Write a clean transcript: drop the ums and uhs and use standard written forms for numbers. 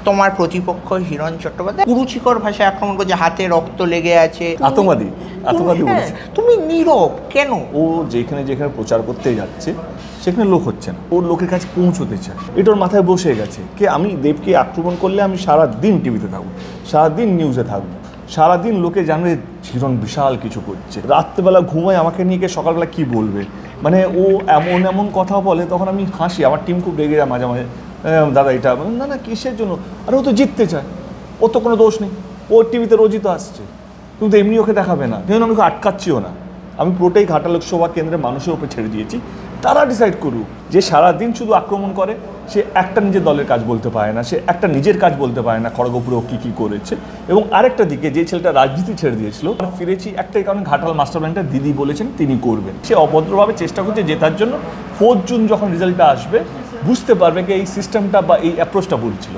তোমার প্রতিপক্ষ হিরণ চট্টোপাধ্যায় কুরুচিকর ভাষায় আক্রমণ করছে, হাতে রক্ত লেগে আছে, আতঙ্কবাদী বলেছে। তুমি নীরব কেন? ও যেখানে যেখানে প্রচার করতে যাচ্ছে সেখানে লোক হচ্ছে না, ওর লোকের কাছে পৌঁছতে চায়, এটা ওর মাথায় বসে গেছে কে আমি দেবকে আক্রমণ করলে আমি সারাদিন টিভিতে থাকবো, সারাদিন নিউজে থাকবো, সারাদিন লোকে জানবে হিরণ বিশাল কিছু করছে, রাত্রেবেলা ঘুমায় আমাকে নিয়ে গিয়ে সকালবেলা কি বলবে, মানে ও এমন এমন কথা বলে, তখন আমি হাসি, আমার টিম খুব রেগে যায় মাঝে মাঝে, দাদা এটা না না কিসের জন্য, আর ও তো জিততে চায়, ওর তো কোনো দোষ নেই, ওর টিভিতে রোজই তো আসছে, তুমি তো এমনি ওকে দেখাবে না, যেমন আমি ওকে আটকাচ্ছিও না, আমি পুরোটাই ঘাটা লোকসভা কেন্দ্রের মানুষের উপরে ছেড়ে দিয়েছি, তারা ডিসাইড করুক। যে সারাদিন শুধু আক্রমণ করে, সে একটা নিজের দলের কাজ বলতে পারে না, সে একটা নিজের কাজ বলতে পারে না, খড়গপুরে ও কী কী করেছে। এবং আরেকটা দিকে যে ছেলেটা রাজনীতি ছেড়ে দিয়েছিল, ফিরেছি একটাই কারণে, ঘাটাল মাস্টার প্ল্যানটা দিদি বলেছেন তিনি করবেন, সে অভদ্রভাবে চেষ্টা করছে জেতার জন্য। 4 জুন যখন রেজাল্টটা আসবে বুঝতে পারবে কি এই সিস্টেমটা বা এই অ্যাপ্রোচটা ভুল ছিল।